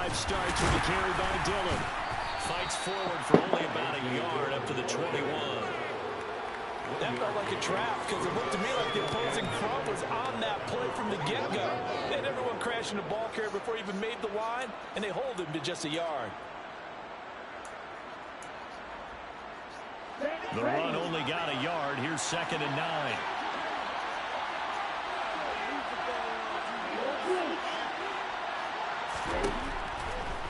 drive starts with a carry by Dillon. Fights forward for only about a yard up to the 21. That felt like a trap because it looked to me like the opposing front was on that play from the get-go. They had everyone crashing the ball carrier before he even made the line, and they hold him to just a yard. The run only got a yard. Here's 2nd and 9.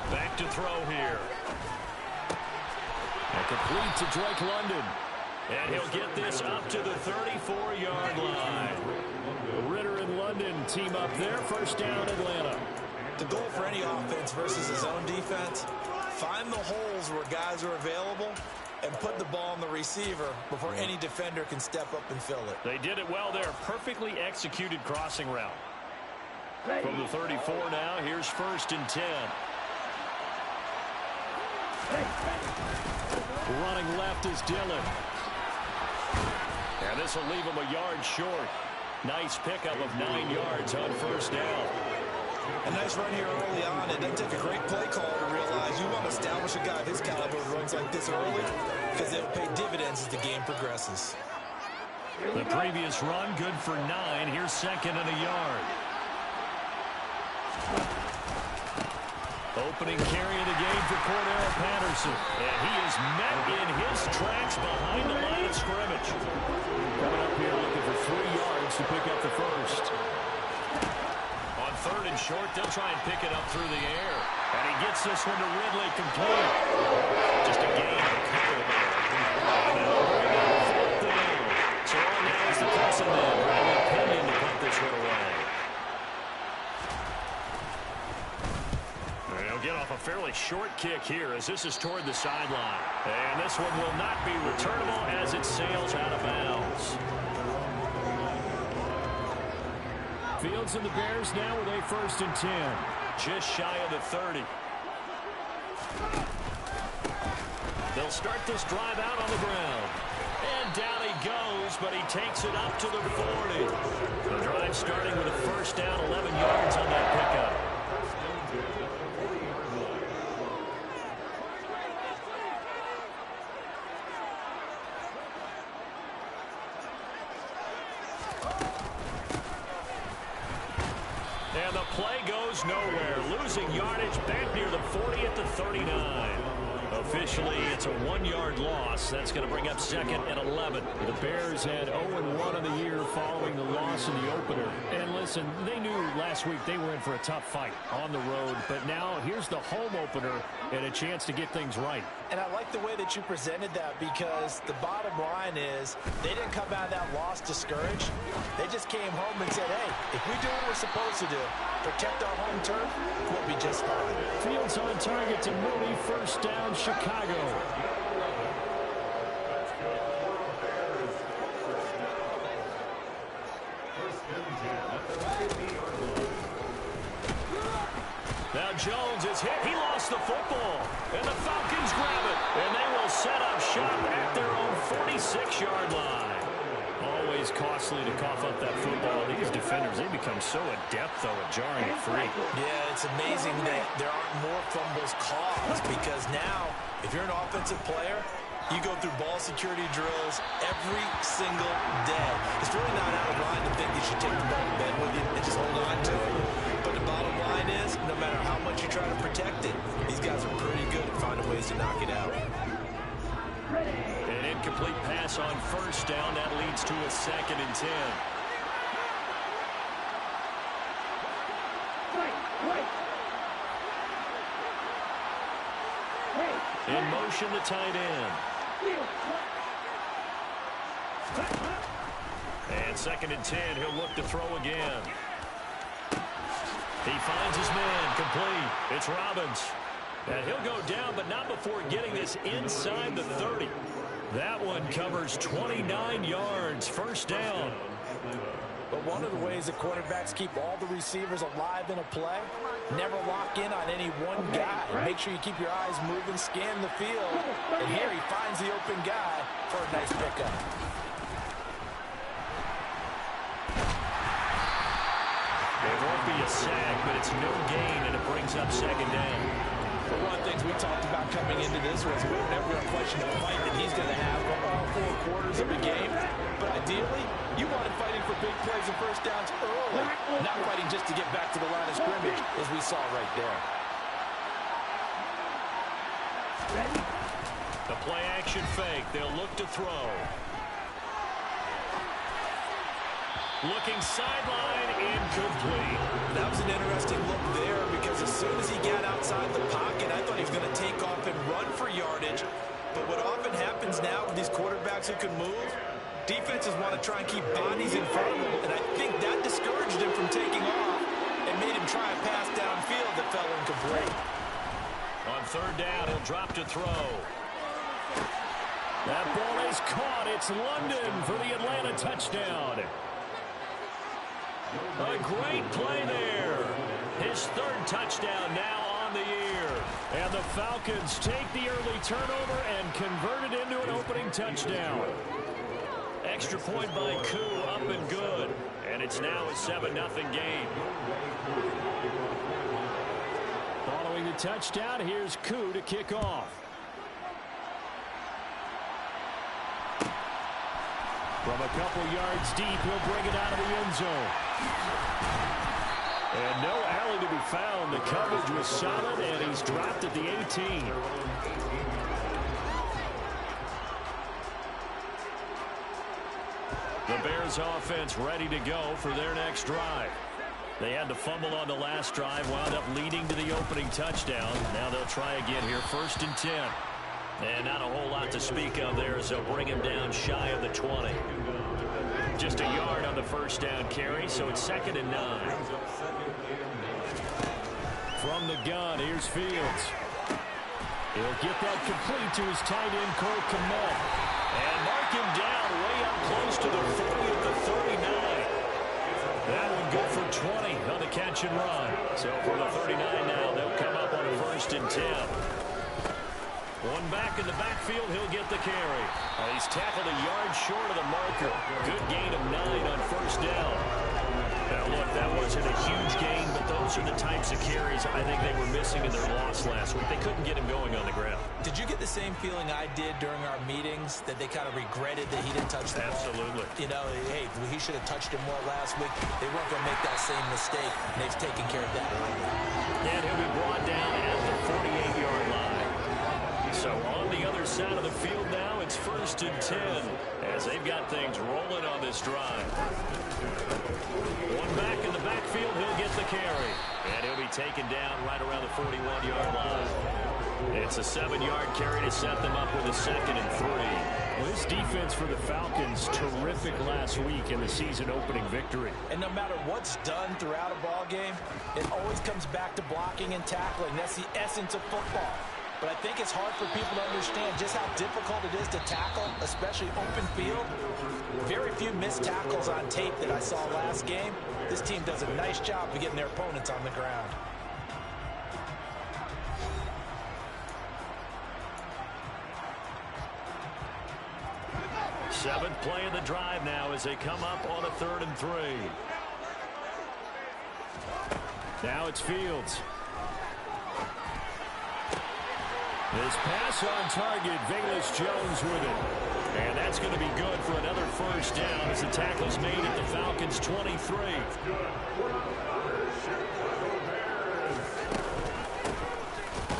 Back to throw here. And complete to Drake London. And he'll get this up to the 34-yard line. Ritter and London team up there. First down, Atlanta. The goal for any offense versus his own defense, find the holes where guys are available and put the ball on the receiver before any defender can step up and fill it. They did it well there. Perfectly executed crossing route. From the 34 now, here's 1st and 10. Running left is Dillon. And this will leave him a yard short. Nice pickup of 9 yards on 1st down. A nice run here early on. It doesn't take a great play call to realize you want to establish a guy of his caliber who runs like this early because it'll pay dividends as the game progresses. The previous run, good for 9. Here's 2nd and a yard. Opening carry of the game for Cordero Patterson. And he is met in his tracks behind the line of scrimmage. Coming up here looking for 3 yards to pick up the first. On 3rd and short, they'll try and pick it up through the air. And he gets this one to Ridley complete. Just a gain of a couple there. And they'll bring up 4th down. So on now is the Clemson man, Bradley Pinion to punt this one away. Get off a fairly short kick here as this is toward the sideline. And this one will not be returnable as it sails out of bounds. Fields and the Bears now with a 1st and 10. Just shy of the 30. They'll start this drive out on the ground. And down he goes, but he takes it up to the 40. The drive starting with a 1st down, 11 yards on that pickup. And the play goes nowhere. Losing yardage back near the 40 at the 39. Officially, it's a 1-yard loss. That's going to bring up 2nd and 11. The Bears had 0-1 in the year following the loss in the opener. And listen, they knew last week they were in for a tough fight on the road. But now here's the home opener and a chance to get things right. And I like the way that you presented that because the bottom line is they didn't come out of that loss discouraged. They just came home and said, hey, if we do what we're supposed to do, protect our home turf, we'll be just fine. Fields on target to Mooney. 1st down, Chicago. Now Jones is hit. He lost the football. And the Falcons grab it. And they will set up shop at their own 46-yard line. Always costly to cough up that football. These defenders, they become so adept, though, at jarring it free. Yeah, it's amazing that there aren't more fumbles caused because now, if you're an offensive player, you go through ball security drills every single day. It's really not out of line to think you should take the ball to bed with you and just hold on to it. But the bottom line is, no matter how much you try to protect it, these guys are pretty good at finding ways to knock it out. An incomplete pass on 1st down. That leads to a 2nd and 10. In motion, the tight end. And 2nd and 10. He'll look to throw again. He finds his man. Complete. It's Robbins. And he'll go down, but not before getting this inside the 30. That one covers 29 yards. 1st down. But one of the ways that quarterbacks keep all the receivers alive in a play, never lock in on any one guy. Make sure you keep your eyes moving, scan the field. And here he finds the open guy for a nice pickup. They've run might be a sack, but it's no gain, and it brings up second down. Well, one of the things we talked about coming into this was never a question of fight that he's going to have for all 4 quarters of the game. But ideally, you want him fighting for big plays and first downs early, not fighting just to get back to the line of scrimmage, as we saw right there. The play action fake. They'll look to throw. Looking sideline, incomplete. That was an interesting look there because as soon as he got outside the pocket, I thought he was going to take off and run for yardage. But what often happens now with these quarterbacks who can move, defenses want to try and keep bodies in front of them, and I think that discouraged him from taking off and made him try a pass downfield that fell incomplete. On third down, he'll drop to throw. That ball is caught. It's London for the Atlanta touchdown. A great play there. His 3rd touchdown now on the year. And the Falcons take the early turnover and convert it into an opening touchdown. Extra point by Koo, up and good. And it's now a 7-0 game. Following the touchdown, here's Koo to kick off. From a couple yards deep, he'll bring it out of the end zone. And no alley to be found. The coverage was solid, and he's dropped at the 18. The Bears offense ready to go for their next drive. They had to fumble on the last drive, wound up leading to the opening touchdown. Now they'll try again here, 1st and 10. And not a whole lot to speak of there as they'll bring him down shy of the 20. Just a yard on the first down carry, so it's 2nd and 9. From the gun, here's Fields. He'll get that complete to his tight end, Cole Kmet. And mark him down way up close to the 40 at the 39. That one good for 20 on the catch and run. So from the 39 now, they'll come up on a 1st and 10. One back in the backfield, he'll get the carry. He's tackled a yard short of the marker. Good gain of 9 on 1st down. Now, look, that wasn't a huge gain, but those are the types of carries I think they were missing in their loss last week. They couldn't get him going on the ground. Did you get the same feeling I did during our meetings, that they kind of regretted that he didn't touch the ball? Absolutely. You know, hey, he should have touched him more last week. They weren't going to make that same mistake, and they've taken care of that. And he'll be brought down at the 48-yard line. So on the other side of the field now, it's 1st and 10 as they've got things rolling on this drive. One back in the backfield, he'll get the carry. And he'll be taken down right around the 41-yard line. It's a 7-yard carry to set them up with a 2nd and 3. Well, this defense for the Falcons, terrific last week in the season-opening victory. And no matter what's done throughout a ball game, it always comes back to blocking and tackling. That's the essence of football. But I think it's hard for people to understand just how difficult it is to tackle, especially open field. Very few missed tackles on tape that I saw last game. This team does a nice job of getting their opponents on the ground. Seventh play of the drive now as they come up on a 3rd and 3. Now it's Fields. This pass on target, Velus Jones with it. And that's going to be good for another 1st down as the tackle's made at the Falcons' 23.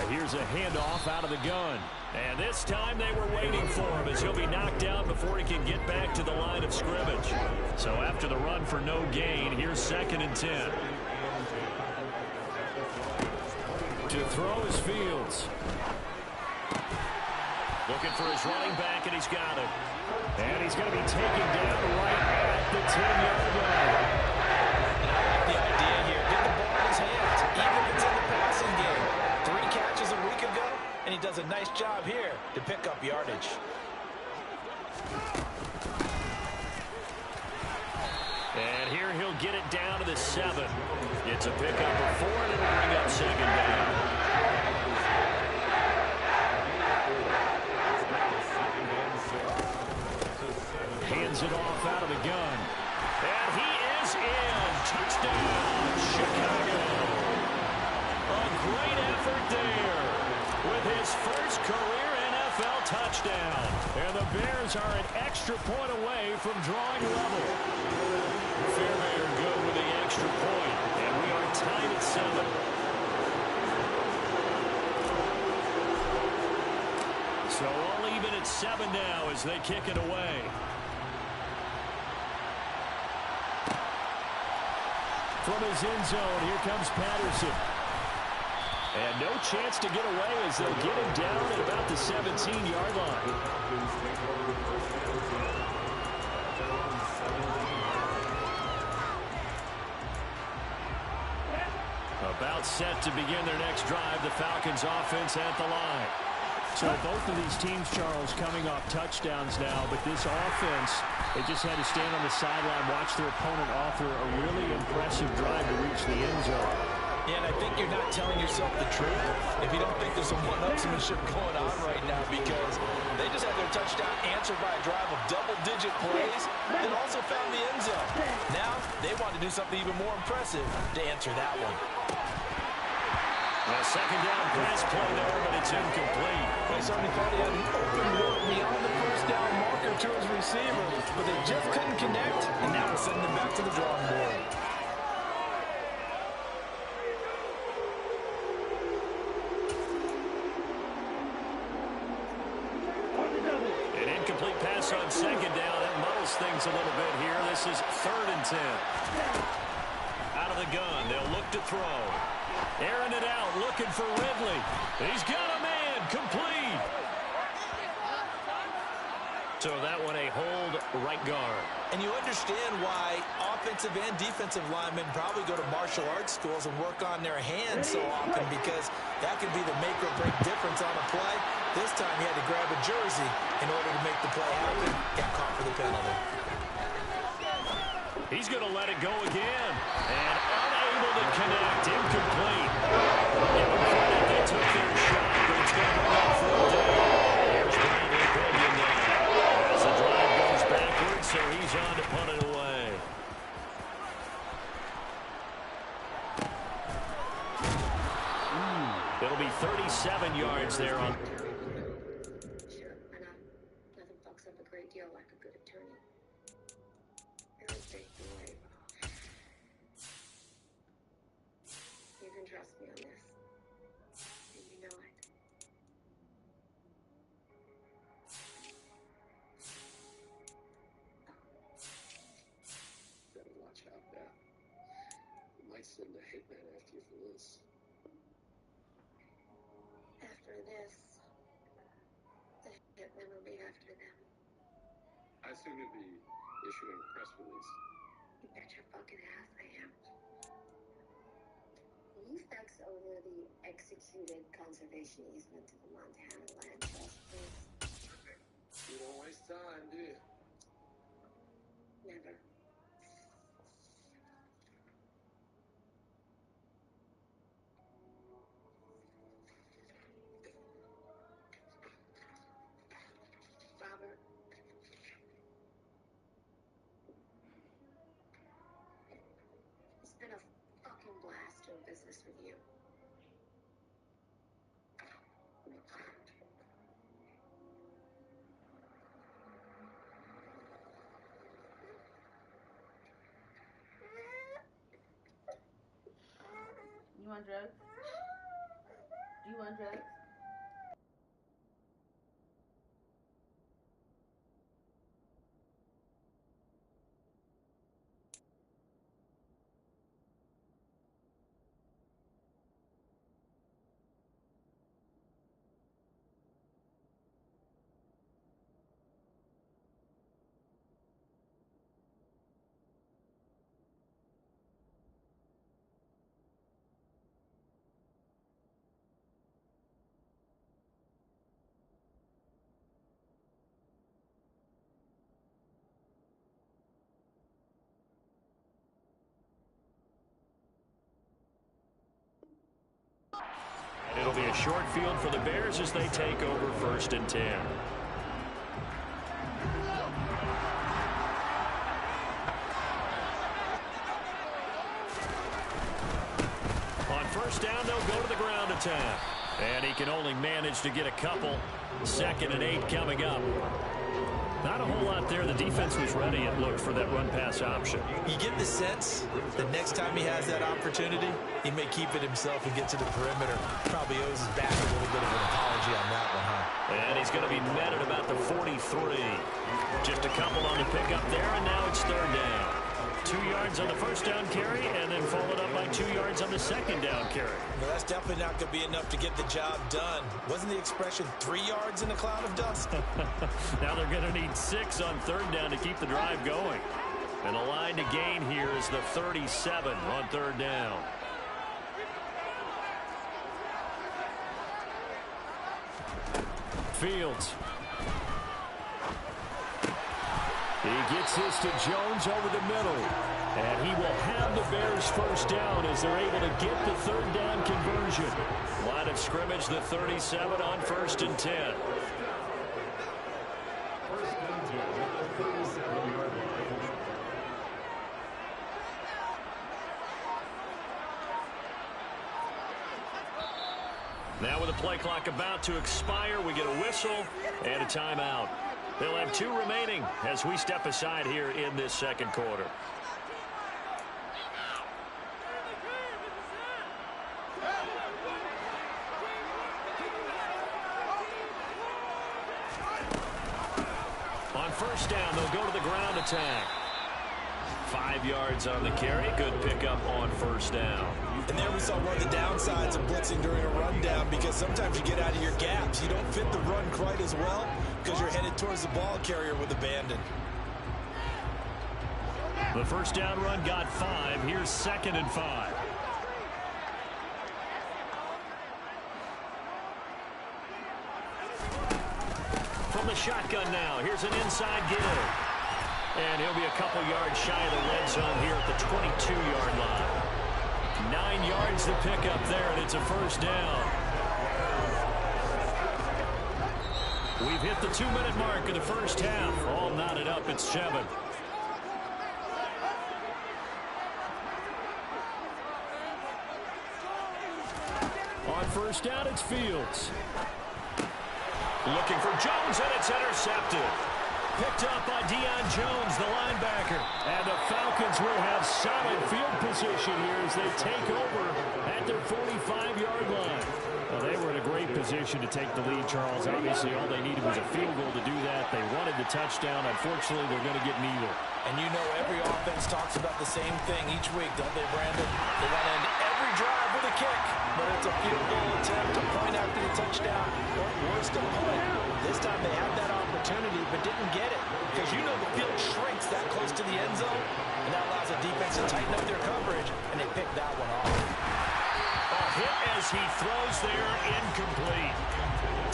Here's a handoff out of the gun. And this time they were waiting for him as he'll be knocked out before he can get back to the line of scrimmage. So after the run for no gain, here's 2nd and 10. To throw is Fields. Looking for his running back, and he's got it. And he's going to be taken down right at the 10-yard line. The idea here, get the ball in his hands, even if it's in the passing game. 3 catches a week ago, and he does a nice job here to pick up yardage. And here he'll get it down to the 7. It's a pickup of 4, and it'll bring up 2nd down. Hands it off out of the gun. And he is in. Touchdown, Chicago. his first career NFL touchdown. And the Bears are an extra point away from drawing level. Fairbairn good with the extra point, and we are tied at 7. So all even at 7 now as they kick it away. From his end zone, here comes Patterson. And no chance to get away as they'll get him down at about the 17-yard line. About set to begin their next drive, the Falcons offense at the line. So both of these teams, Charles, coming off touchdowns now, but this offense, they just had to stand on the sideline, watch their opponent offer a really impressive drive to reach the end zone. Yeah, and I think you're not telling yourself the truth if you don't think there's some one-upsmanship going on right now, because they just had their touchdown answered by a drive of double-digit plays and also found the end zone. Now they want to do something even more impressive to answer that one. A second down pass play there, but it's incomplete. I certainly thought he had an open look beyond the first down marker to his receiver, but they just couldn't connect, and now we're sending them back to the drawing board. An incomplete pass on second down. That muddles things a little bit here. This is 3rd and 10. Out of the gun, they'll look to throw. Airing it out, looking for Ridley. He's got a man, complete. So that one a hold right guard. And you understand why offensive and defensive linemen probably go to martial arts schools and work on their hands so often, because that could be the make or break difference on a play. This time he had to grab a jersey in order to make the play happen. Got caught for the penalty. He's going to let it go again. And unable to connect. Incomplete. Give them credit. They took their shot, but it's going to run for a day. Here's Bradley Billion now. As the drive goes backwards, so he's on to punt it away. It'll be 37 yards there on. Sure, I know. Nothing fucks up a great deal like a good attorney. You can trust me on this. And you know it. Better watch out now. We might send a hitman after you for this. After this, the hitman will be after them. I assume you'll be issuing a press release. You bet your fucking ass I am. Will you fax over the executed conservation easement to the Montana Land Trust, please? You don't waste time, do you? Never. Robert. It's been a fucking blast doing business with you. You want drugs? Do you want drugs? And it'll be a short field for the Bears as they take over 1st and 10. On 1st down, they'll go to the ground attack. And he can only manage to get a couple. 2nd and 8 coming up. Not a whole lot there. The defense was ready, it looked, for that run-pass option. You get the sense that next time he has that opportunity, he may keep it himself and get to the perimeter. Probably owes his back a little bit of an apology on that one, huh? And he's going to be met at about the 43. Just a couple on the pickup there, and now it's 3rd down. 2 yards on the 1st down carry, and then followed up by 2 yards on the 2nd down carry. Well, that's definitely not going to be enough to get the job done. Wasn't the expression 3 yards in a cloud of dust? Now they're going to need 6 on 3rd down to keep the drive going. And the line to gain here is the 37 on 3rd down. Fields. He gets this to Jones over the middle. And he will have the Bears 1st down as they're able to get the 3rd down conversion. Line of scrimmage, the 37 on 1st and 10. Now with the play clock about to expire, we get a whistle and a timeout. They'll have 2 remaining as we step aside here in this 2nd quarter. On 1st down, they'll go to the ground attack. 5 yards on the carry. Good pickup on 1st down. And there we saw one of the downsides of blitzing during a rundown, because sometimes you get out of your gaps. You don't fit the run quite as well because you're headed towards the ball carrier with abandon. The 1st down run got 5. Here's 2nd and 5. From the shotgun now, here's an inside give. And he'll be a couple yards shy of the red zone here at the 22-yard line. 9 yards to pick up there, and it's a 1st down. We've hit the 2-minute mark of the 1st half. All knotted up at 7. On 1st down, it's Fields. Looking for Jones, and it's intercepted. Picked up by Deion Jones, the linebacker. And the Falcons will have solid field position here as they take over at their 45-yard line. Well, they were in a great position to take the lead, Charles. Obviously, all they needed was a field goal to do that. They wanted the touchdown. Unfortunately, they're going to get neither. And you know every offense talks about the same thing each week, don't they, Brandon? They want to end every drive with a kick, but it's a field goal attempt, a point after the touchdown, or worse, a point. This time they had that opportunity but didn't get it, because you know the field shrinks that close to the end zone, and that allows the defense to tighten up their coverage, and they picked that one off. A hit as he throws there, incomplete.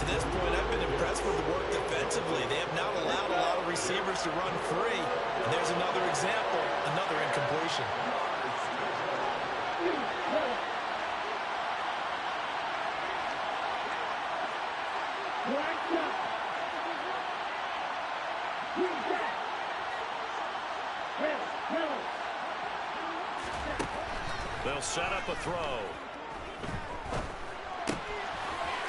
To this point, I've been impressed with the work defensively. They have not allowed a lot of receivers to run free. And there's another example, another incompletion. They'll set up a throw.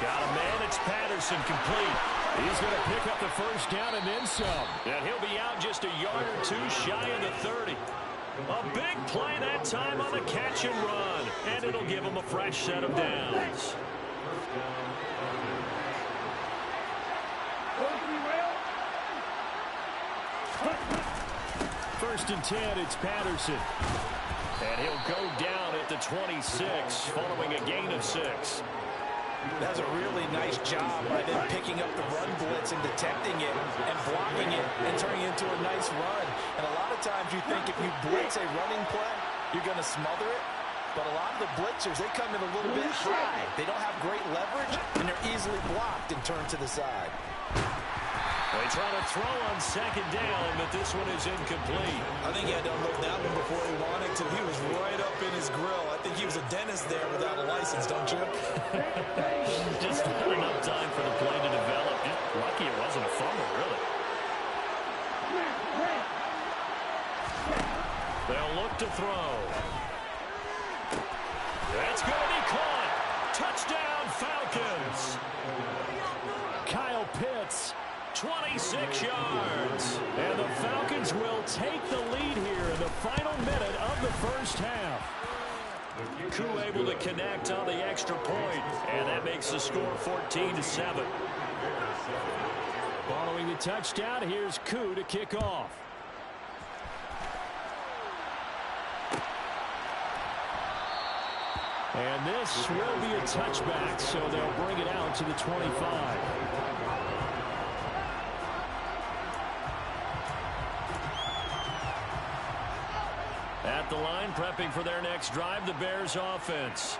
Got a man, it's Patterson, complete. He's going to pick up the 1st down and then some. And he'll be out just a yard or 2 shy of the 30. A big play that time on the catch and run. And it'll give him a fresh set of downs. First and 10, it's Patterson. And he'll go down at the 26 following a gain of 6. That's a really nice job by them picking up the run blitz and detecting it and blocking it and turning it into a nice run. And a lot of times you think if you blitz a running play, you're going to smother it. But a lot of the blitzers, they come in a little bit high. They don't have great leverage, and they're easily blocked and turned to the side. They try to throw on 2nd down, but this one is incomplete. I think he had to unload that one before he wanted to. He was right up in his grill. I think he was a dentist there without a license, don't you? Just not enough time for the play to develop. Just lucky it wasn't a fumble, really. They'll look to throw. That's going to be caught. Touchdown, Falcons. 56 yards. And the Falcons will take the lead here in the final minute of the first half. Koo able to connect on the extra point, and that makes the score 14-7. Following the touchdown, here's Koo to kick off. And this will be a touchback, so they'll bring it out to the 25. At the line, prepping for their next drive, the Bears offense.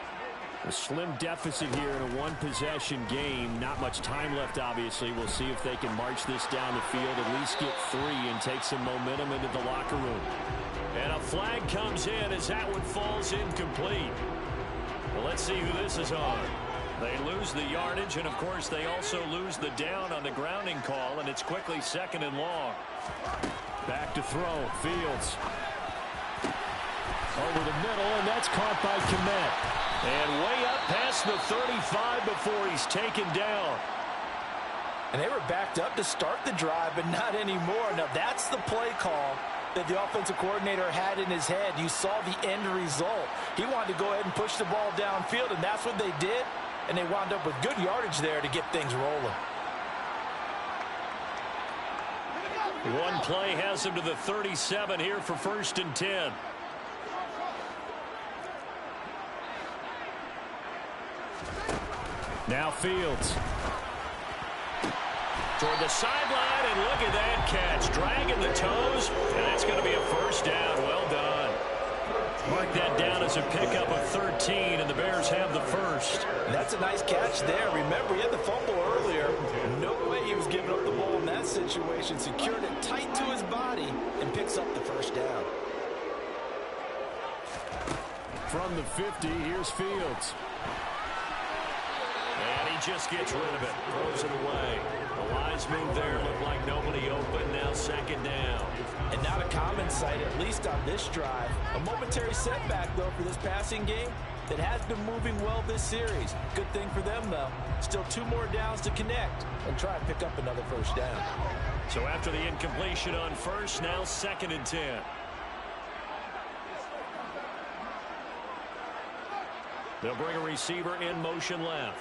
A slim deficit here in a one-possession game. Not much time left, obviously. We'll see if they can march this down the field, at least get 3 and take some momentum into the locker room. And a flag comes in as that one falls incomplete. Well, let's see who this is on. They lose the yardage, and, of course, they also lose the down on the grounding call, and it's quickly 2nd and long. Back to throw. Fields. Over the middle, and that's caught by Kmet. And way up past the 35 before he's taken down. And they were backed up to start the drive, but not anymore. Now, that's the play call that the offensive coordinator had in his head. You saw the end result. He wanted to go ahead and push the ball downfield, and that's what they did. And they wound up with good yardage there to get things rolling. One play has him to the 37 here for 1st and 10. Now Fields. Toward the sideline, and look at that catch. Dragging the toes, and that's going to be a 1st down. Well done. Mark that down as a pickup of 13, and the Bears have the 1st. That's a nice catch there. Remember, he had the fumble earlier. No way he was giving up the ball in that situation. Secured it tight to his body and picks up the 1st down. From the 50, here's Fields. And he just gets rid of it. Throws it away. A wise move there. Looked like nobody open. Now 2nd down. And not a common sight, at least on this drive. A momentary setback, though, for this passing game that has been moving well this series. Good thing for them, though. Still 2 more downs to connect and try and pick up another 1st down. So after the incompletion on 1st, now 2nd and 10. They'll bring a receiver in motion left.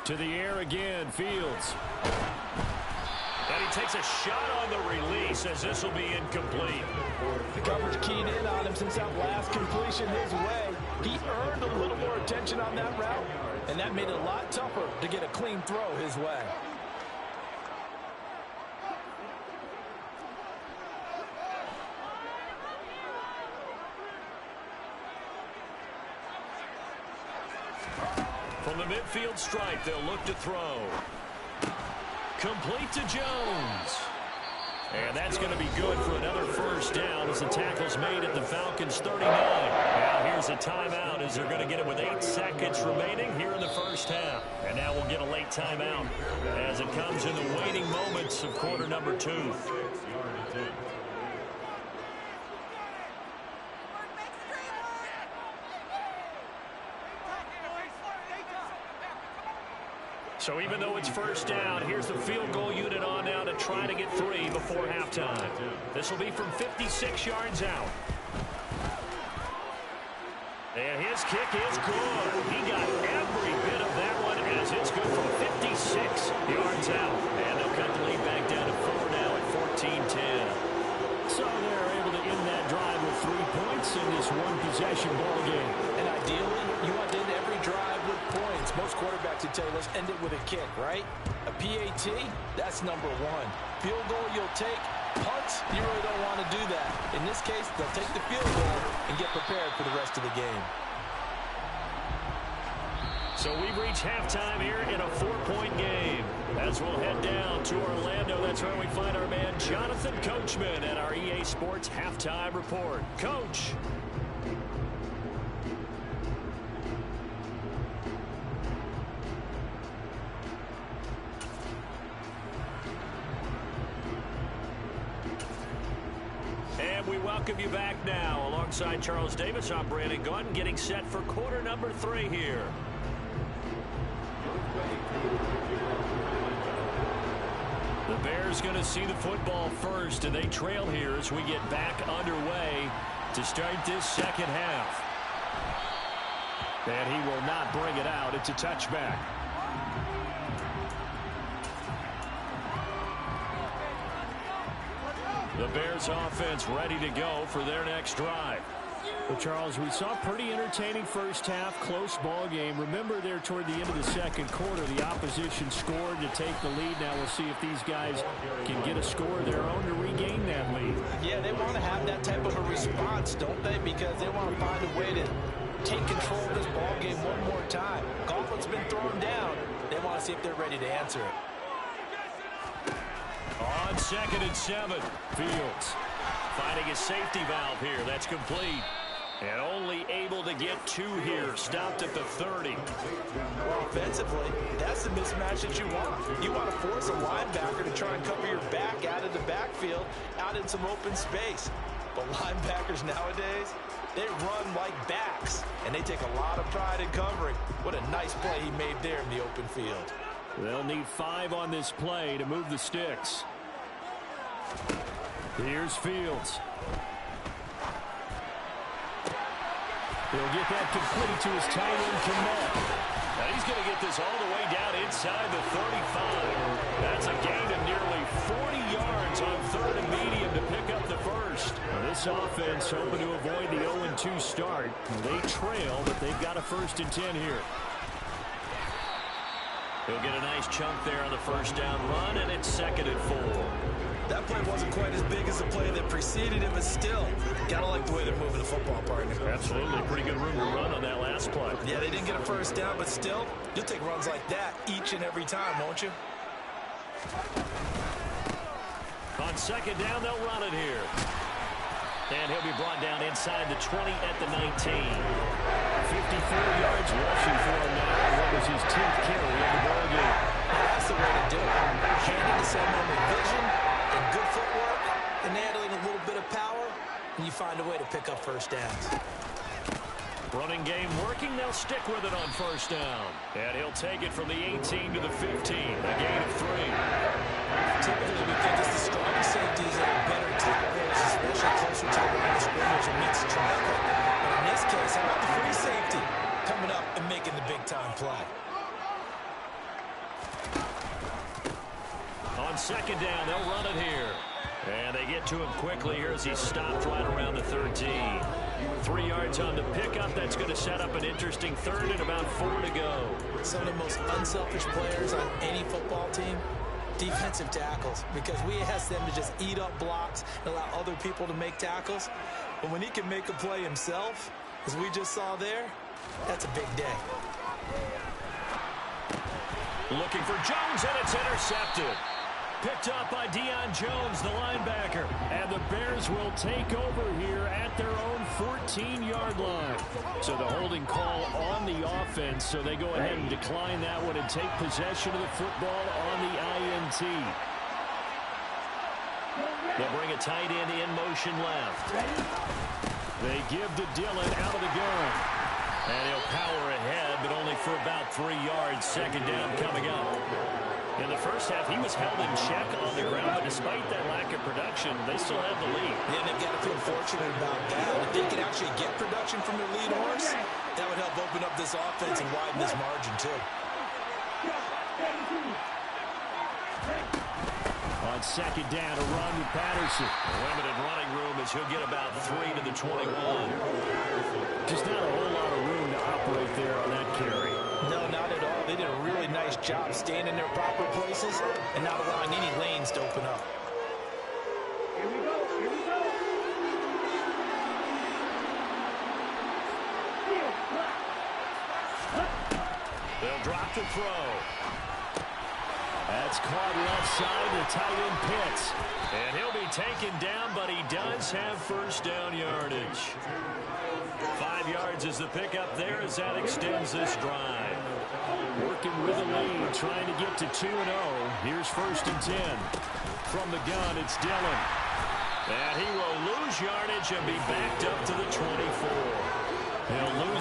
To the air again, Fields. And he takes a shot on the release as this will be incomplete. The coverage keyed in on him since that last completion his way. He earned a little more attention on that route, and that made it a lot tougher to get a clean throw his way. From the midfield stripe, they'll look to throw. Complete to Jones. And that's going to be good for another 1st down as the tackle's made at the Falcons' 39. Now here's a timeout as they're going to get it with 8 seconds remaining here in the 1st half. And now we'll get a late timeout as it comes in the waning moments of quarter number 2. So even though it's 1st down, here's the field goal unit on now to try to get 3 before halftime. This will be from 56 yards out. And his kick is good. He got every bit of that one as it's good from 56 yards out. And they'll cut the lead back down to 4 now at 14-10. So they're able to end that drive with 3 points in this one-possession ball game. And ideally, you want to end every drive with points. Most quarterbacks would tell you, let's end it with a kick, right? A PAT, that's number 1. Field goal you'll take. Punts, you really don't want to do that. In this case, they'll take the field goal and get prepared for the rest of the game. So we've reached halftime here in a 4-point game. As we'll head down to Orlando, that's where we find our man Jonathan Coachman at our EA Sports Halftime Report. Coach. And we welcome you back now alongside Charles Davis, I'm Brandon Gaudin, getting set for quarter number 3 here. The Bears going to see the football first, and they trail here as we get back underway to start this second half. And he will not bring it out. It's a touchback. The Bears offense ready to go for their next drive. Well, Charles, we saw a pretty entertaining first half, close ball game. Remember there toward the end of the second quarter, the opposition scored to take the lead. Now we'll see if these guys can get a score of their own to regain that lead. Yeah, they want to have that type of a response, don't they? Because they want to find a way to take control of this ball game one more time. Gauntlet's been thrown down. They want to see if they're ready to answer it. On 2nd and 7, Fields finding a safety valve here. That's complete. And only able to get 2 here. Stopped at the 30. Well, offensively, that's the mismatch that you want. You want to force a linebacker to try and cover your back out of the backfield, out in some open space. But linebackers nowadays, they run like backs, and they take a lot of pride in covering. What a nice play he made there in the open field. They'll need 5 on this play to move the sticks. Here's Fields. He'll get that complete to his tight end, Komet. Now he's going to get this all the way down inside the 35. That's a gain of nearly 40 yards on 3rd and medium to pick up the first. Well, this offense hoping to avoid the 0-2 start. They trail, but they've got a 1st and 10 here. He'll get a nice chunk there on the first down run, and it's 2nd and 4. That play wasn't quite as big as the play that preceded it, but still, gotta like the way they're moving the football, partner. Absolutely. Pretty good room to run on that last play. Yeah, they didn't get a first down, but still, you'll take runs like that each and every time, won't you? On 2nd down, they'll run it here. And he'll be brought down inside the 20 at the 19. 54 yards rushing for him now. What was his 10th carry of the ball game? That's the way to do it. Handing to someone with vision and good footwork and handling a little bit of power, and you find a way to pick up first downs. Running game working. They'll stick with it on first down. And he'll take it from the 18 to the 15. A gain of 3. Typically, we think it's the strong safeties that are better tacklers, especially closer to the line of scrimmage and meets traffic. But in this case, how about the free safety coming up and making the big-time play? On 2nd down, they'll run it here. And they get to him quickly here as he stopped right around the 13. 3 yards on the pickup. That's going to set up an interesting 3rd and about 4 to go. Some of the most unselfish players on any football team, defensive tackles, because we ask them to just eat up blocks and allow other people to make tackles. But when he can make a play himself, as we just saw there, that's a big day. Looking for Jones, and it's intercepted. Picked up by Deion Jones, the linebacker. And the Bears will take over here at their own 14-yard line. So the holding call on the offense, so they go ahead and decline that one and take possession of the football on the INT. They'll bring a tight end in motion left. They give to Dillon out of the gun. And he'll power ahead, but only for about 3 yards. 2nd down coming up. In the first half, he was held in check on the ground, but despite that lack of production, they still have the lead. Yeah, they've got to feel fortunate about that. If they can actually get production from their lead horse, that would help open up this offense and widen this margin, too. On 2nd down, a run with Patterson. Limited running room as he'll get about 3 to the 21. Just not a whole lot of room to operate there on that carry. No, not at all. They did a really nice job staying in their proper places and not allowing any lanes to open up. Here we go. Here we go. They'll drop the throw. That's caught left side to tight end Pitts. And he'll be taken down, but he does have first down yardage. 5 yards is the pickup there as that extends this drive. Working with a lead, trying to get to 2-0. Here's 1st and 10. From the gun, it's Dillon. And he will lose yardage and be backed up to the 20.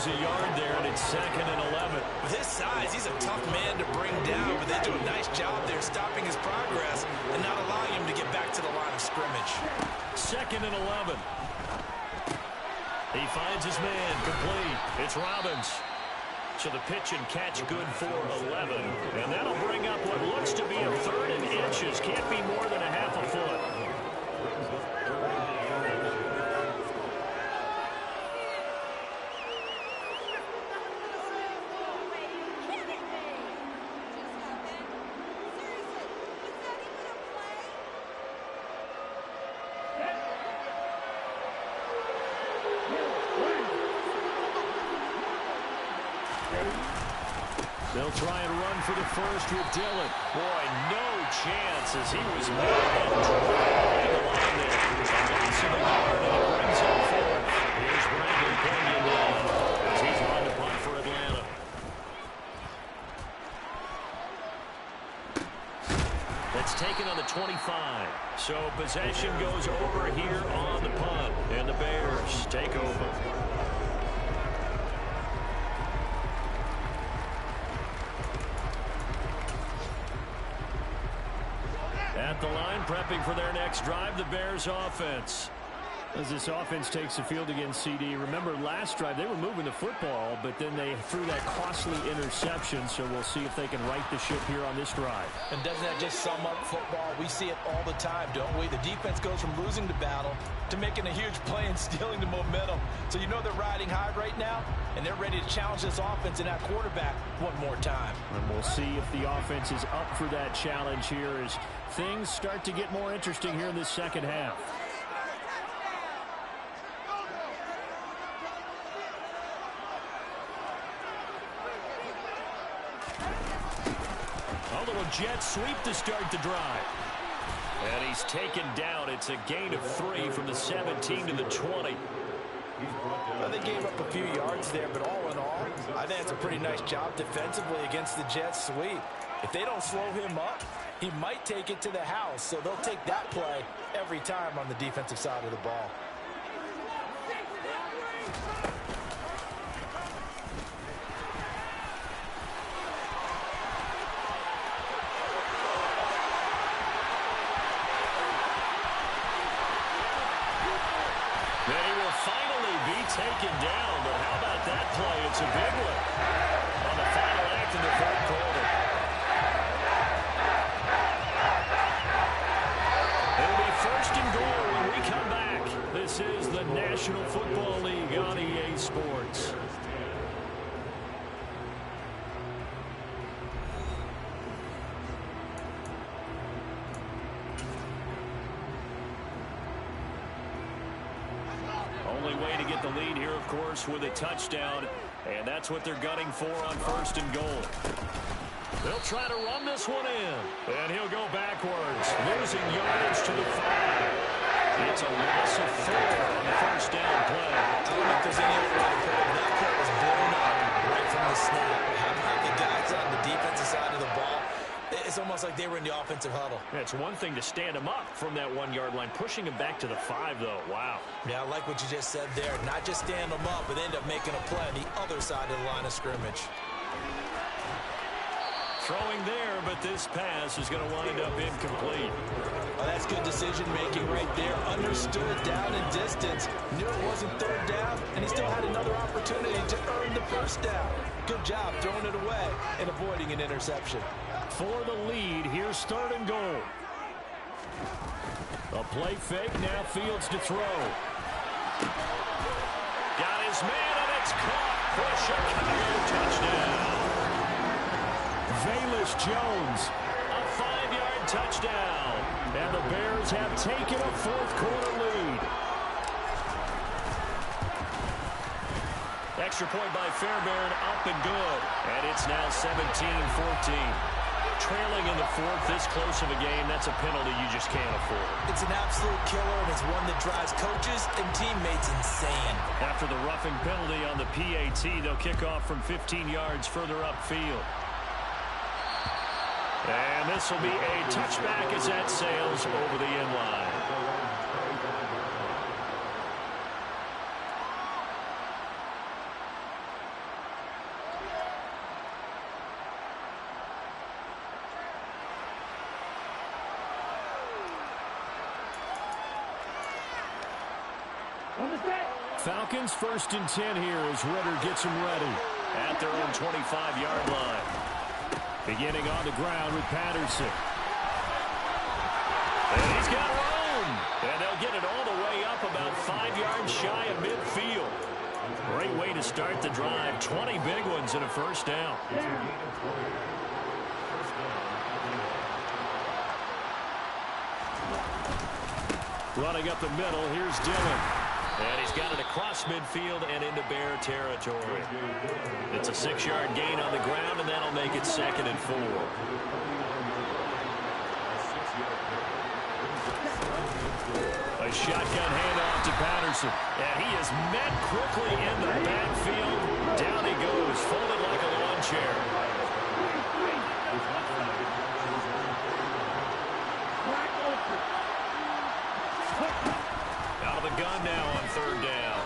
lose a yard there, and it's 2nd and 11. With his size, he's a tough man to bring down, but they do a nice job there stopping his progress and not allowing him to get back to the line of scrimmage. 2nd and 11. He finds his man complete. It's Robbins. So the pitch and catch good for 11. And that'll bring up what looks to be a 3rd and inches. Can't be more than a half a foot. They'll try and run for the first with Dillon. Boy, no chance as he was more than dragged the line there. Loss of the yard, and it brings him forward. Here's Brandon Kenyon now as he's run to punt for Atlanta. That's taken on the 25. So possession goes over here on the punt, and the Bears take over. At the line, prepping for their next drive, the Bears offense. As this offense takes the field against CD, remember last drive they were moving the football, but then they threw that costly interception, so we'll see if they can right the ship here on this drive. And doesn't that just sum up football? We see it all the time, don't we? The defense goes from losing the battle to making a huge play and stealing the momentum. So you know they're riding high right now, and they're ready to challenge this offense and that quarterback one more time. And we'll see if the offense is up for that challenge here as things start to get more interesting here in this second half. A little jet sweep to start the drive. And he's taken down. It's a gain of 3 from the 17 to the 20. Well, they gave up a few yards there, but all in all, I think it's a pretty nice job defensively against the jet sweep. If they don't slow him up, he might take it to the house, so they'll take that play every time on the defensive side of the ball. Taken down, but how about that play? It's a big one on the final act in the 4th quarter. It'll be 1st and goal when we come back. This is the National Football League on EA Sports. Only way to get the lead here, of course, with a touchdown, and that's what they're gunning for on 1st and goal. They'll try to run this one in, and he'll go backwards, losing yardage to the 5. It's a loss of 4 on the 1st down play. I don't know if there's any other way to put it. That play was blown up right from the snap. Have the guys on the defensive side of the ball. It's almost like they were in the offensive huddle. Yeah, it's one thing to stand him up from that 1-yard line. Pushing him back to the 5, though. Wow. Yeah, I like what you just said there. Not just stand them up, but end up making a play on the other side of the line of scrimmage. Throwing there, but this pass is going to wind up incomplete. Well, that's good decision-making right there. Understood down and distance. Knew it wasn't 3rd down, and he still had another opportunity to earn the 1st down. Good job throwing it away and avoiding an interception. For the lead, here's 3rd and goal. A play fake, now Fields to throw. Got his man, and it's caught for a Chicago touchdown. Velus Jones, a 5-yard touchdown. And the Bears have taken a 4th quarter lead. Extra point by Fairbairn, up and good. And it's now 17-14. Trailing in the 4th, this close of a game, that's a penalty you just can't afford. It's an absolute killer, and it's one that drives coaches and teammates insane. After the roughing penalty on the PAT, they'll kick off from 15 yards further upfield. And this will be a touchback as that sails over the end line. Falcons 1st and 10 here as Ritter gets them ready. At their own 25-yard line. Beginning on the ground with Patterson. And he's got room. And they'll get it all the way up about 5 yards shy of midfield. Great way to start the drive. 20 big ones and a first down. Running up the middle, here's Dillon. And he's got it across midfield and into Bear territory. It's a 6-yard gain on the ground, and that'll make it 2nd and 4. A shotgun handoff to Patterson. And he is met quickly in the backfield. Down he goes, folded like a lawn chair. Out of the gun now on 3rd down.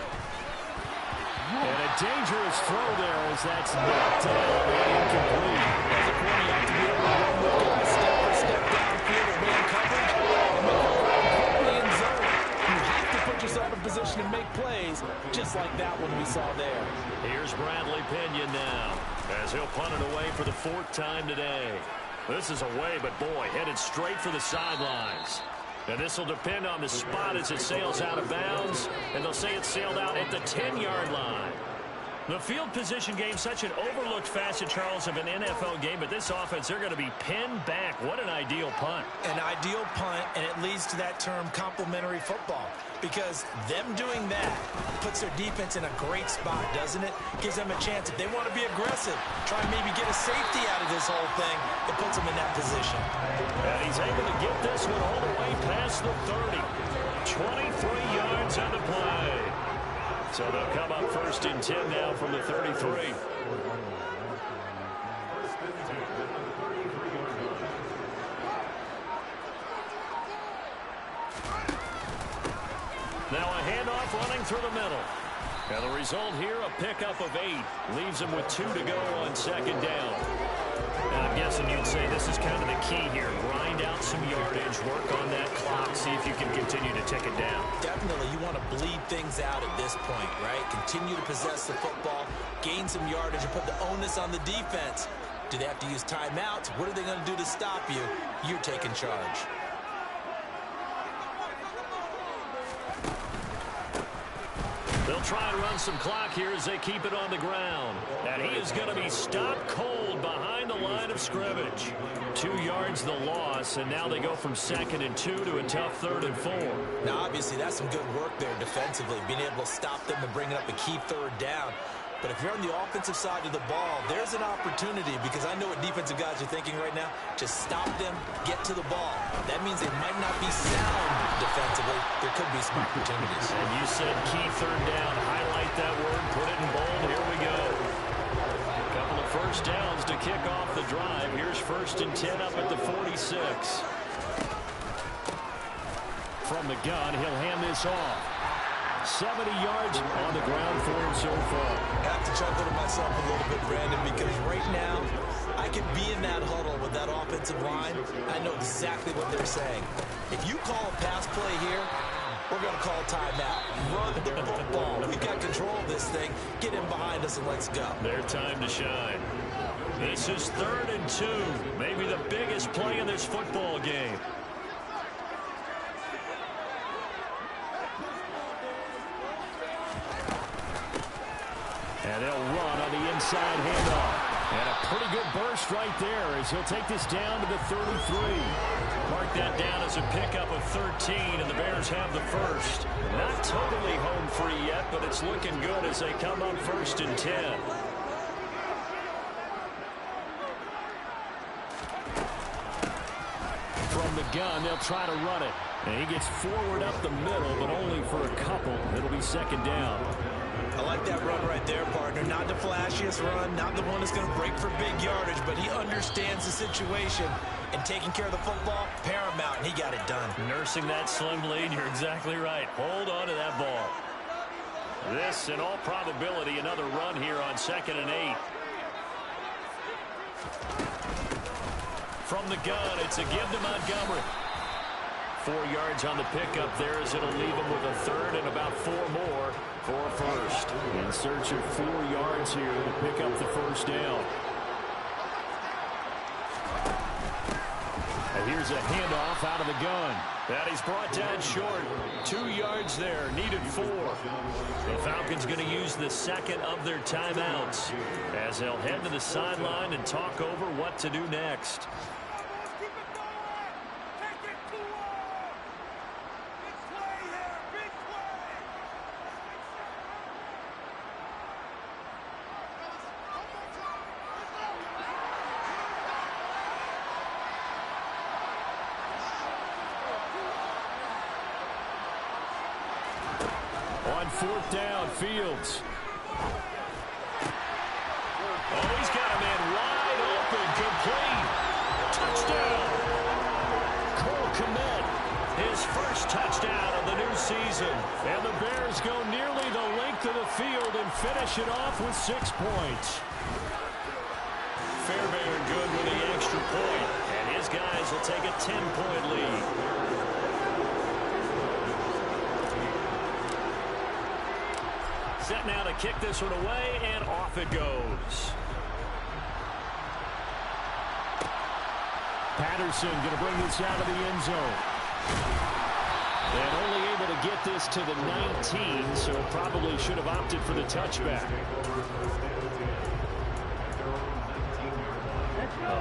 And a dangerous throw there as that's knocked down and incomplete. As a corner, you have to be able to run with guys step for step downfield or man coverage and make a throw quickly in zone. You have to put yourself in position to make plays, just like that one we saw there. Here's Bradley Pinion now as he'll punt it away for the 4th time today. This is away, but boy, headed straight for the sidelines. And this will depend on the spot as it sails out of bounds. And they'll say it sailed out at the 10-yard line. The field position game, such an overlooked facet, Charles, of an NFL game. But this offense, they're going to be pinned back. What an ideal punt. An ideal punt, and it leads to that term complementary football. Because them doing that puts their defense in a great spot, doesn't it? Gives them a chance, if they want to be aggressive, try and maybe get a safety out of this whole thing. It puts them in that position. And he's able to get this one all the way past the 30. 23 yards on the play. So they'll come up 1st and 10 now from the 33. Now a handoff running through the middle. And the result here, a pickup of 8. Leaves him with 2 to go on 2nd down. And I'm guessing you'd say this is kind of the key here. Grind out some yardage, work on that clock, see if you can continue to tick it down. Definitely, you want to bleed things out at this point, right? Continue to possess the football, gain some yardage, and put the onus on the defense. Do they have to use timeouts? What are they going to do to stop you? You're taking charge. They'll try and run some clock here as they keep it on the ground. And he is going to be stopped cold behind the line of scrimmage. 2 yards the loss, and now they go from 2nd and 2 to a tough 3rd and 4. Now, obviously, that's some good work there defensively, being able to stop them and bringing up a key 3rd down. But if you're on the offensive side of the ball, there's an opportunity, because I know what defensive guys are thinking right now. Just stop them, get to the ball. That means they might not be sound defensively. There could be some opportunities. And you said key 3rd down. Highlight that word, put it in bold. Here we go. A couple of first downs to kick off the drive. Here's 1st and 10 up at the 46. From the gun, he'll hand this off. 70 yards on the ground for him so far. I have to chuckle to myself a little bit, Brandon, because right now I could be in that huddle with that offensive line. I know exactly what they're saying. If you call a pass play here, we're going to call timeout. Run the football. We've got control of this thing. Get in behind us and let's go. Their time to shine. This is 3rd and 2. Maybe the biggest play in this football game. And they'll run on the inside handoff. And a pretty good burst right there as he'll take this down to the 33. Mark that down as a pickup of 13, and the Bears have the first. Not totally home free yet, but it's looking good as they come up 1st and 10. From the gun, they'll try to run it. And he gets forward up the middle, but only for a couple. It'll be 2nd down. I like that run right there, partner. Not the flashiest run, not the one that's going to break for big yardage, but he understands the situation. And taking care of the football, paramount, and he got it done. Nursing that slim lead, you're exactly right. Hold on to that ball. This, in all probability, another run here on 2nd and 8. From the gun, it's a give to Montgomery. 4 yards on the pickup there as it'll leave him with a 3rd and about 4 more. for first. In search of 4 yards here to pick up the first down. And here's a handoff out of the gun. And he's brought down short. 2 yards there, needed 4. The Falcons going to use the second of their timeouts as they'll head to the sideline and talk over what to do next. On 4th down, Fields. Oh, he's got a man wide open, complete. Touchdown. Cole Kmet, his first touchdown of the new season. And the Bears go nearly the length of the field and finish it off with 6 points. Fairbairn good with the extra point, and his guys will take a 10-point lead. Set now to kick this one away, and off it goes. Patterson going to bring this out of the end zone. And only able to get this to the 19, so probably should have opted for the touchback.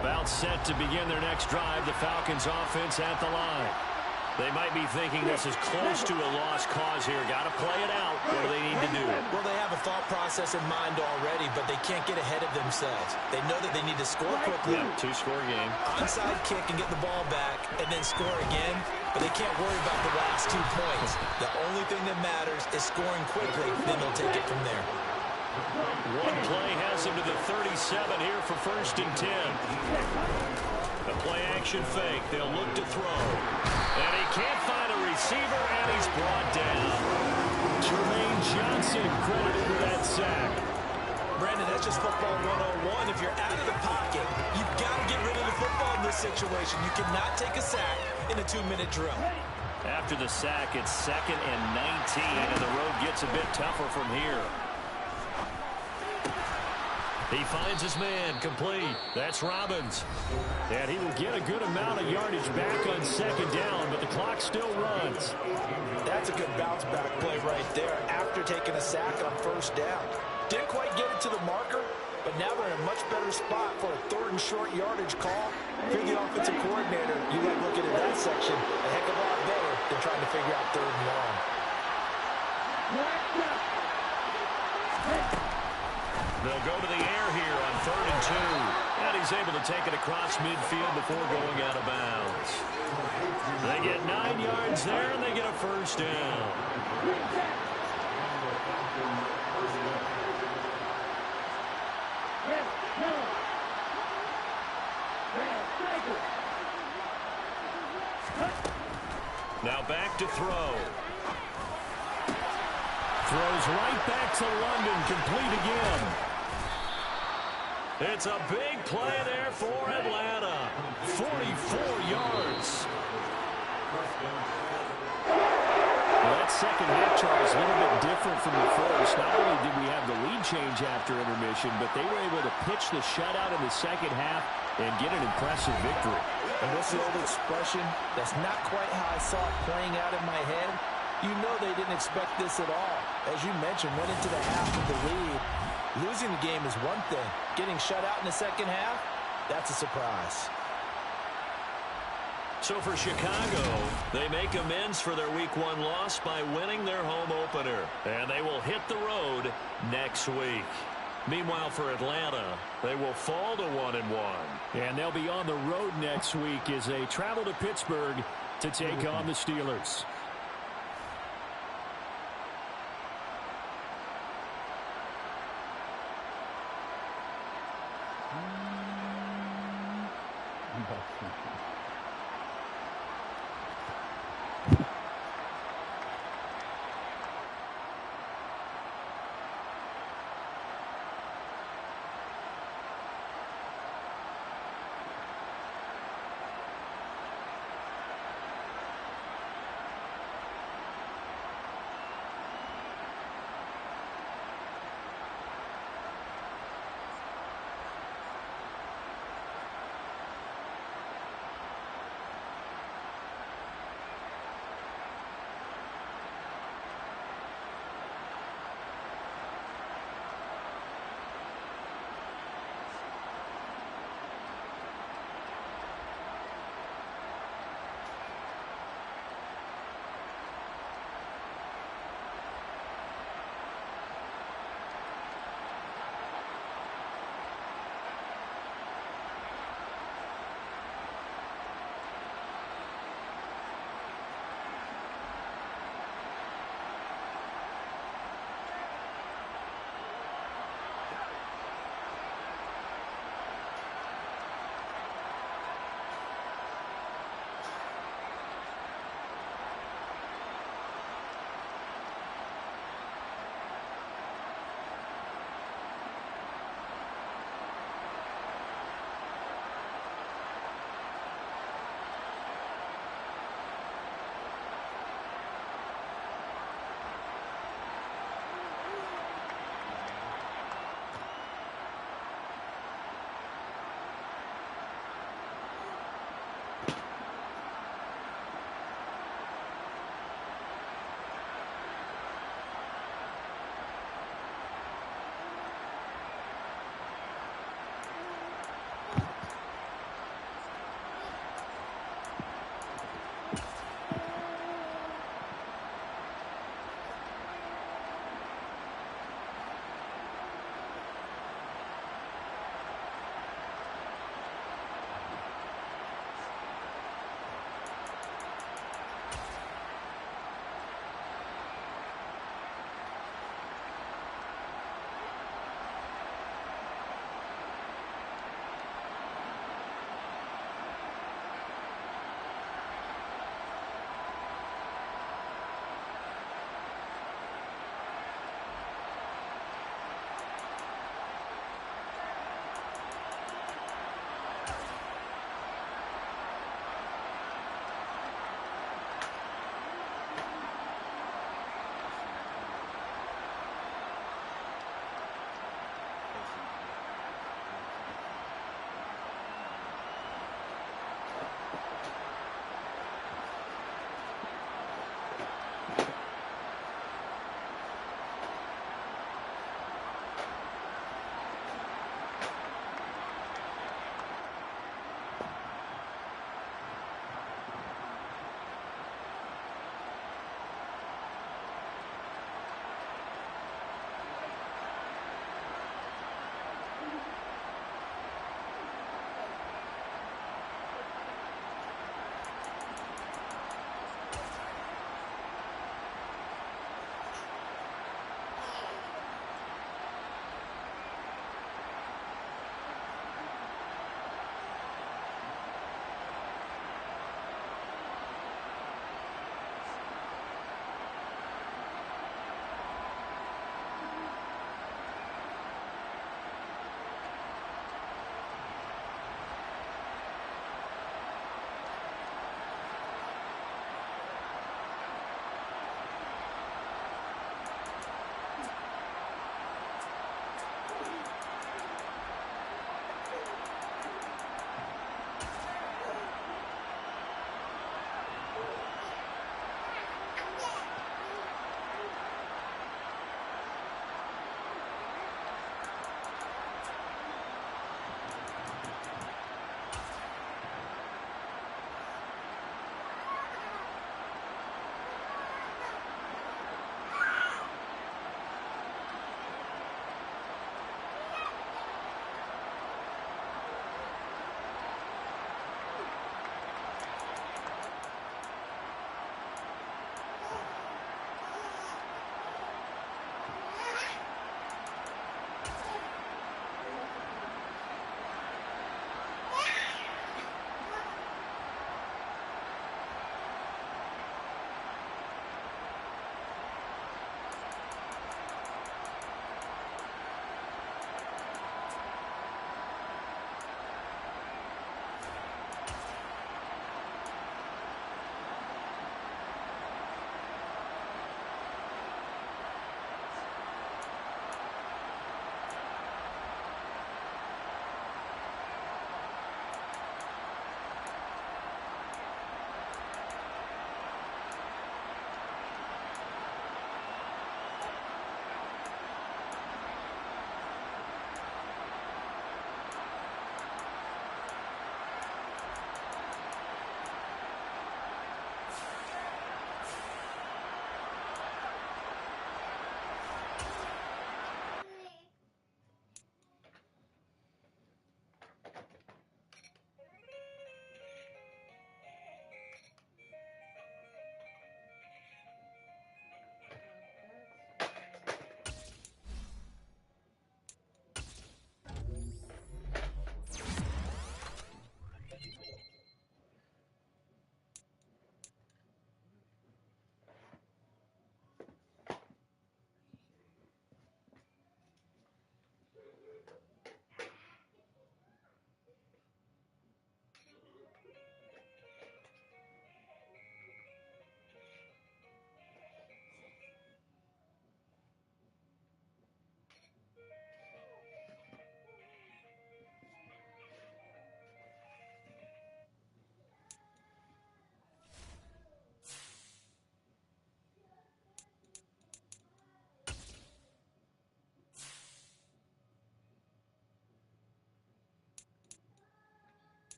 About set to begin their next drive, the Falcons offense at the line. They might be thinking this is close to a lost cause here. Got to play it out. What do they need to do? Well, they have a thought process in mind already, but they can't get ahead of themselves. They know that they need to score quickly. Yeah, 2-score game. Onside kick and get the ball back and then score again, but they can't worry about the last 2 points. The only thing that matters is scoring quickly, then they'll take it from there. One play has him to the 37 here for 1st and 10. The play-action fake. They'll look to throw. And he can't find a receiver, and he's brought down. Jermaine Johnson credited with that sack. Brandon, that's just football 101. If you're out of the pocket, you've got to get rid of the football in this situation. You cannot take a sack in a 2-minute drill. After the sack, it's 2nd and 19, and the road gets a bit tougher from here. He finds his man, complete. That's Robbins. And he will get a good amount of yardage back on 2nd down, but the clock still runs. That's a good bounce-back play right there after taking a sack on 1st down. Didn't quite get it to the marker, but now they're in a much better spot for a 3rd and short yardage call. If you're the offensive coordinator, you like looking at that section a heck of a lot better than trying to figure out 3rd and long. They'll go to the air here on 3rd and 2. And he's able to take it across midfield before going out of bounds. They get 9 yards there, and they get a 1st down. Now back to throw. Throws right back to London, complete again. It's a big play there for Atlanta. 44 yards. Well, that second half, Charles, a little bit different from the first. Not only did we have the lead change after intermission, but they were able to pitch the shutout in the second half and get an impressive victory. And what's the old expression? That's not quite how I saw it playing out in my head. You know they didn't expect this at all. As you mentioned, went into the half with the lead. Losing the game is one thing. Getting shut out in the second half, that's a surprise. So for Chicago, they make amends for their Week 1 loss by winning their home opener. And they will hit the road next week. Meanwhile, for Atlanta, they will fall to 1-1. And they'll be on the road next week as they travel to Pittsburgh to take on the Steelers.